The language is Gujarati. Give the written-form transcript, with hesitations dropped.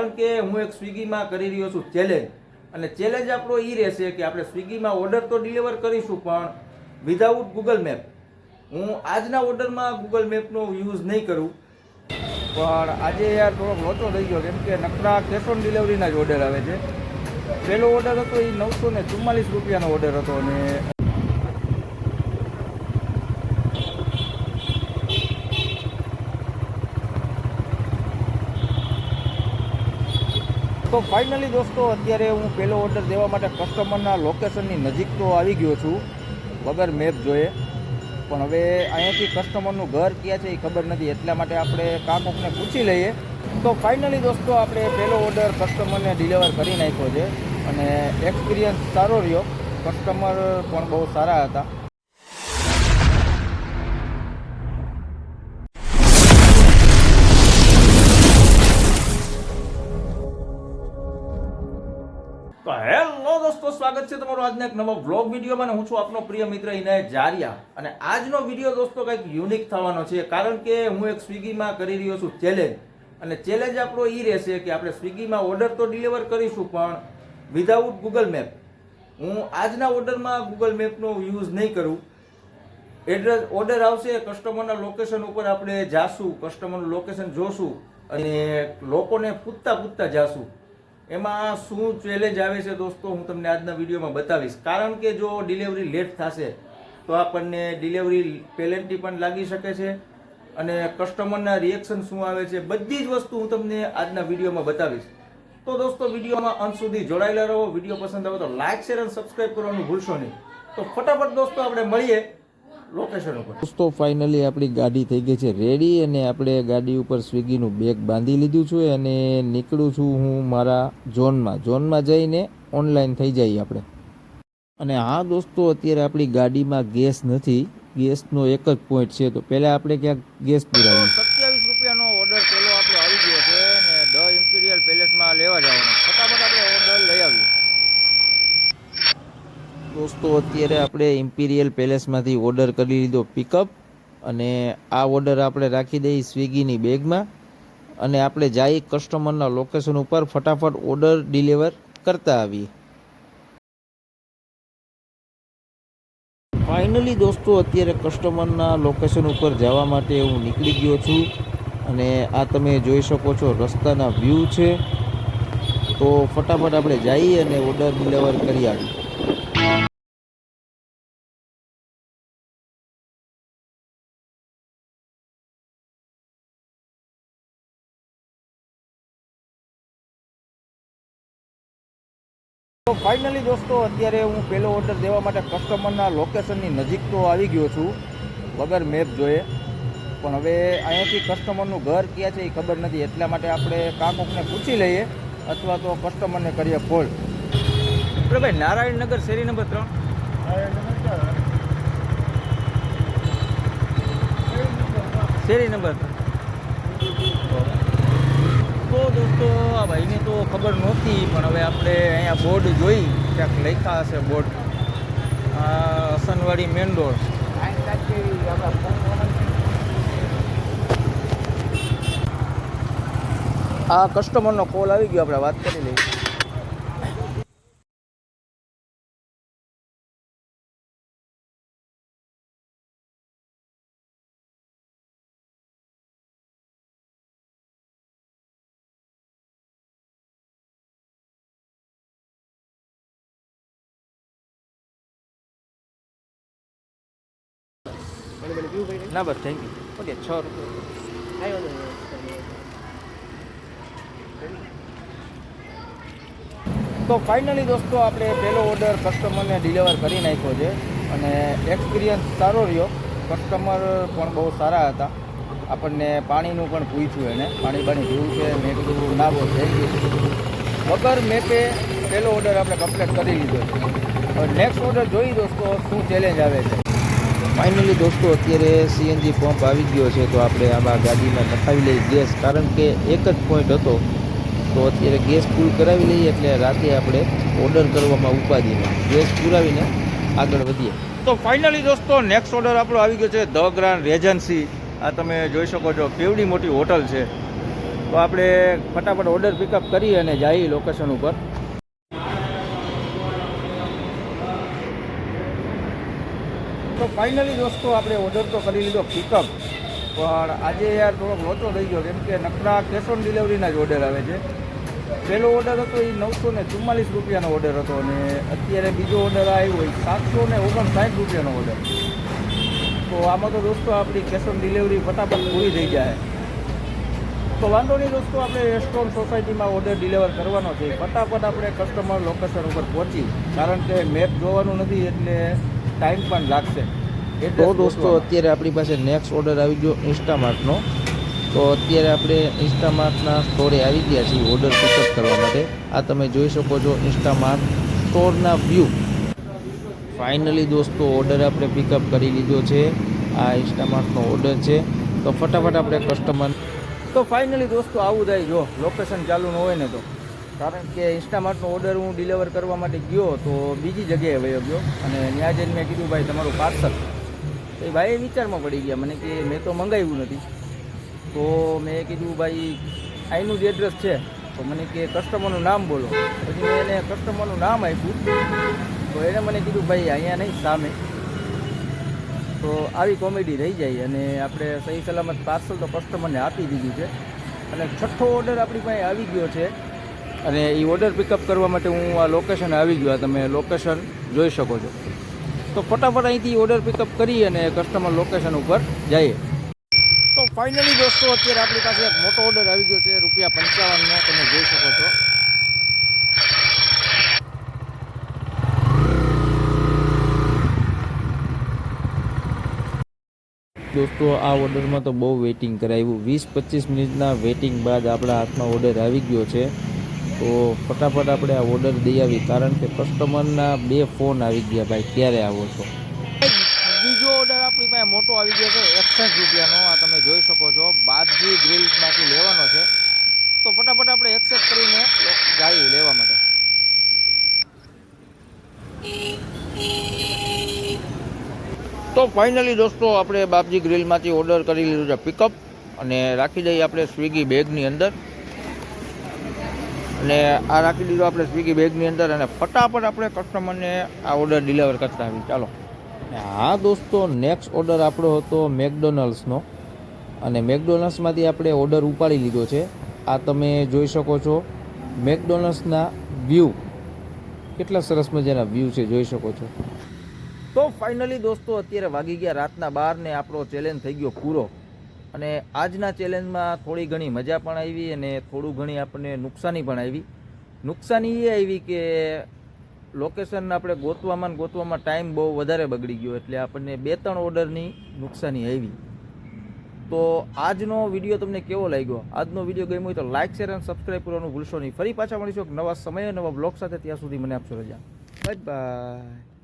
કારણ કે હું એક સ્વિગીમાં કરી રહ્યો છું ચેલેન્જ, અને ચેલેન્જ આપણો એ રહેશે કે આપણે સ્વિગીમાં ઓર્ડર તો ડિલિવર કરીશું પણ વિધાઉટ ગૂગલ મેપ. હું આજના ઓર્ડરમાં ગૂગલ મેપનો યુઝ નહીં કરું, પણ આજે યાર થોડોક લોચો થઈ ગયો, કેમ કે નકરા કેશ ઓન ડિલિવરીના જ ઓર્ડર આવે છે. પહેલો ઓર્ડર હતો એ 944 રૂપિયાનો ઓર્ડર હતો, અને તો ફાઇનલી દોસ્તો અત્યારે હું પહેલો ઓર્ડર દેવા માટે કસ્ટમરના લોકેશનની નજીક તો આવી ગયો છું વગર મેપ જોઈએ, પણ હવે અહીંયાથી કસ્ટમરનું ઘર ક્યાં છે એ ખબર નથી, એટલા માટે આપણે કાકોકને પૂછી લઈએ. તો ફાઇનલી દોસ્તો આપણે પહેલો ઓર્ડર કસ્ટમરને ડિલિવર કરી નાખ્યો છે, અને એક્સપિરિયન્સ સારો રહ્યો, કસ્ટમર પણ બહુ સારા હતા. તો હેલો દોસ્તો, સ્વાગત છે તમારું આજના એક નવા વ્લોગ વિડીયોમાં. હું છું આપનો પ્રિય મિત્ર ઇનાયત જારિયા, અને આજનો વિડીયો દોસ્તો કંઈક યુનિક થવાનો છે, કારણ કે હું એક સ્વિગીમાં કરી રહ્યો છું ચેલેન્જ, અને ચેલેન્જ આપણો એ રહેશે કે આપણે સ્વિગીમાં ઓર્ડર તો ડિલિવર કરીશું પણ વિધાઉટ ગૂગલ મેપ. હું આજના ઓર્ડરમાં ગૂગલ મેપનો યુઝ નહીં કરું. ઓર્ડર આવશે, કસ્ટમરના લોકેશન ઉપર આપણે જાશું, કસ્ટમરનું લોકેશન જોશું અને લોકોને પૂછતા જાશું. એમાં શું ચેલેન્જ આવે છે દોસ્તો, હું તમને આજના વિડીયોમાં બતાવીશ. કારણ કે જો ડિલિવરી લેટ થશે તો આપણને ડિલિવરી પેનલ્ટી પણ લાગી શકે છે, અને કસ્ટમરના રિએક્શન શું આવે છે, બધી જ વસ્તુ હું તમને આજના વિડીયોમાં બતાવીશ. તો દોસ્તો વિડીયોમાં અંત સુધી જોડાયેલા રહો. વિડીયો પસંદ આવે તો લાઇક, શેર અને સબસ્ક્રાઇબ કરવાનું ભૂલશો નહીં. તો ફટાફટ દોસ્તો આપણે મળીએ લોકેશન ઉપર. દોસ્તો ફાઇનલી આપણી ગાડી થઈ ગઈ છે રેડી, અને આપણે ગાડી ઉપર સ્વિગીનું બેગ બાંધી લીધું છે, અને નીકળું છું હું મારા ઝોનમાં જઈને ઓનલાઈન થઈ જઈએ આપણે. અને હા દોસ્તો, અત્યારે આપણી ગાડીમાં ગેસ નથી, ગેસનો એક જ પોઈન્ટ છે, તો પહેલાં આપણે ક્યાંક ગેસ પુરાવીએ. 27 રૂપિયાનો ઓર્ડર પહેલો આપણો આવી ગયો છે, અને ધ ઇમ્પિરિયલ પેલેસમાં લેવા જવાનો. ફટાફટ આપણે ઓર્ડર લઈ આવીએ દોસ્તો. અત્યારે આપણે ઇમ્પિરિયલ પેલેસમાંથી ઓર્ડર કરી લીધો પિકઅપ, અને આ ઓર્ડર આપણે રાખી દઈએ સ્વિગીની બેગમાં, અને આપણે જઈ કસ્ટમરના લોકેશન ઉપર ફટાફટ ઓર્ડર ડિલિવર કરતા આવીએ. ફાઇનલી દોસ્તો અત્યારે કસ્ટમરના લોકેશન ઉપર જવા માટે હું નીકળી ગયો છું, અને આ તમે જોઈ શકો છો રસ્તાના વ્યૂ છે. તો ફટાફટ આપણે જઈએ અને ઓર્ડર ડિલિવર કરી આવીએ. તો ફાઇનલી દોસ્તો અત્યારે હું પહેલો ઓર્ડર દેવા માટે કસ્ટમરના લોકેશનની નજીક તો આવી ગયો છું વગર મેપ જોઈએ, પણ હવે અહીંયાથી કસ્ટમરનું ઘર ક્યાં છે એ ખબર નથી, એટલા માટે આપણે કાકોકને પૂછી લઈએ, અથવા તો કસ્ટમરને કરીએ કોલ. આપણે ભાઈ નારાયણનગર શેરી નંબર 3. શેરી નંબર 3. તો દોસ્તો આ ભાઈને તો ખબર નહોતી, પણ હવે આપણે અહીંયા બોર્ડ જોઈ, ક્યાંક લખ્યા હશે બોર્ડ, હસનવાડી મેન રોડ. આ કસ્ટમરનો કોલ આવી ગયો, આપણે વાત કરી લઈએ. ના બસ થેન્ક યુ. ઓકે 6 રૂપિયા. તો ફાઇનલી દોસ્તો આપણે પહેલો ઓર્ડર કસ્ટમરને ડિલિવર કરી નાખ્યો છે, અને એક્સપિરિયન્સ સારો રહ્યો, કસ્ટમર પણ બહુ સારા હતા. આપણને પાણીનું પણ પૂછ્યું, એને પાણી પીવું છે, મેં કીધું ના બહુ થઈ ગયું. વગર મેપે પહેલો ઓર્ડર આપણે કમ્પ્લીટ કરી લીધો છે. હવે નેક્સ્ટ ઓર્ડર જોઈ દોસ્તો શું ચેલેન્જ આવે છે. ફાઇનલી દોસ્તો અત્યારે સીએનજી પંપ આવી ગયો છે, તો આપણે આમાં ગાડીમાં નખાવી લઈએ ગેસ, કારણ કે એક જ પોઈન્ટ હતો. તો અત્યારે ગેસ ફૂલ કરાવી લઈએ, એટલે રાતે આપણે ઓર્ડર કરવામાં ઉપાધિમાં ગેસ પુરાવીને આગળ વધીએ. તો ફાઇનલી દોસ્તો નેક્સ્ટ ઓર્ડર આપણો આવી ગયો છે ધ ગ્રાન્ડ રેજન્સી. આ તમે જોઈ શકો છો કેવડી મોટી હોટલ છે, તો આપણે ફટાફટ ઓર્ડર પિકઅપ કરી અને જઈએ લોકેશન ઉપર. તો ફાઇનલી દોસ્તો આપણે ઓર્ડર તો કરી લીધો પિકઅપ, પણ આજે યાર થોડોક લોચો થઈ ગયો, કેમ કે નકરા કેશ ઓન ડિલિવરીના જ ઓર્ડર આવે છે. પહેલો ઓર્ડર હતો એ 944 રૂપિયાનો ઓર્ડર હતો, અને અત્યારે બીજો ઓર્ડર આવ્યો હોય 759 રૂપિયાનો ઓર્ડર. તો આમાં તો દોસ્તો આપણી કેશ ઓન ડિલિવરી ફટાફટ પૂરી થઈ જાય. તો વાંધો નહીં દોસ્તો, આપણે રેસ્ટોરન્ટ સોસાયટીમાં ઓર્ડર ડિલિવર કરવાનો છે. ફટાફટ આપણે કસ્ટમર લોકેશન ઉપર પહોંચી, કારણ કે મેપ જોવાનું નથી એટલે ટાઈમ પણ લાગશે. તો દોસ્તો અત્યારે આપણી પાસે નેક્સ્ટ ઓર્ડર આવી ગયો ઇન્સ્ટામાર્ટનો. તો અત્યારે આપણે ઇન્સ્ટામાર્ટના સ્ટોરે આવી ગયા છીએ ઓર્ડર પિકઅપ કરવા માટે. આ તમે જોઈ શકો છો ઇન્સ્ટામાર્ટ સ્ટોરના વ્યૂ. ફાઇનલી દોસ્તો ઓર્ડર આપણે પિકઅપ કરી લીધો છે. આ ઇન્સ્ટામાર્ટનો ઓર્ડર છે. તો ફટાફટ આપણે કસ્ટમર. તો ફાઇનલી દોસ્તો આવું થાય જો લોકેશન ચાલુ ન હોય ને તો, કારણ કે ઇન્સ્ટામાર્ટનો ઓર્ડર હું ડિલિવર કરવા માટે ગયો તો બીજી જગ્યાએ વયો ગયો, અને ત્યાં જઈને મેં કીધું ભાઈ તમારું પાર્સલ. તો એ ભાઈ વિચારમાં પડી ગયા મને કે મેં તો મંગાવ્યું નથી. તો મેં કીધું ભાઈ અહીંનું જ એડ્રેસ છે, તો મને કે કસ્ટમરનું નામ બોલો. પછી મેં એને કસ્ટમરનું નામ આપ્યું, તો એણે મને કીધું ભાઈ અહીંયા નહીં સામે. તો આવી કોમેડી રહી જાય, અને આપણે સહી સલામત પાર્સલ તો કસ્ટમરને આપી દીધું છે. અને છઠ્ઠો ઓર્ડર આપણી પાસે આવી ગયો છે, અને એ ઓર્ડર પિકઅપ કરવા માટે હું આ લોકેશન આવી ગયો. તમે લોકેશન જોઈ શકો છો. તો ફટાફટ અહીંથી ઓર્ડર પિકઅપ કરી અને કસ્ટમર લોકેશન ઉપર જઈએ. તો ફાઇનલી દોસ્તો અત્યારે આપણી પાસે એક મોટો ઓર્ડર આવી ગયો છે ₹55નો, તમે જોઈ શકો છો. દોસ્તો આ ઓર્ડરમાં તો બહુ વેઇટિંગ કરાવ્યું. 20-25 મિનિટના વેઇટિંગ બાદ આપણા હાથમાં ઓર્ડર આવી ગયો છે. તો ફટાફટ આપણે આ ઓર્ડર દઈ આવી, કારણ કે કસ્ટમરના 2 ફોન આવી ગયા ભાઈ ક્યારે આવો છો. બીજો ઓર્ડર આપણી પાસે મોટો આવી ગયો છે 61 રૂપિયાનો. આ તમે જોઈ શકો છો બાપજી ગ્રીલમાંથી લેવાનો છે. તો ફટાફટ આપણે એક્સેપ્ટ કરીને જઈએ લેવા માટે. તો ફાઇનલી દોસ્તો આપણે બાપજી ગ્રીલમાંથી ઓર્ડર કરી લીધું છે પિકઅપ, અને રાખી દઈએ આપણે સ્વિગી બેગની અંદર. અને આ રાખી દીધું આપણે સ્વિગી બેગની અંદર, અને ફટાફટ આપણે કસ્ટમરને આ ઓર્ડર ડિલિવર કરતા આવી. ચાલો. હા દોસ્તો, નેક્સ્ટ ઓર્ડર આપણો હતો મેકડોનલ્ડ્સનો, અને મેકડોનલ્ડ્સમાંથી આપણે ઓર્ડર ઉપાડી લીધો છે. આ તમે જોઈ શકો છો મેકડોનલ્ડ્સના વ્યૂ, કેટલા સરસ મજાના વ્યૂ છે, જોઈ શકો છો. તો ફાઇનલી દોસ્તો અત્યારે વાગી ગયા રાતના 12 ને આપણો ચેલેન્જ થઈ ગયો પૂરો. અને આજના ચેલેન્જમાં થોડી ઘણી મજા પણ આવી, અને થોડું ઘણી આપણને નુકસાની પણ આવી. નુકસાની એ આવી કે લોકેશન આપણે ગોતવામાં ટાઈમ બહુ વધારે બગડી ગયો, એટલે આપણને 2-3 ઓર્ડરની નુકસાની આવી. તો આજનો વિડીયો તમને કેવો લાગ્યો? આજનો વિડીયો ગમ્યો હોય તો લાઇક, શેર અને સબસ્ક્રાઈબ કરવાનું ભૂલશો નહીં. ફરી પાછા મળીશું એક નવા સમયે નવા બ્લોગ સાથે. ત્યાં સુધી મને આપશો રજા. Bye bye.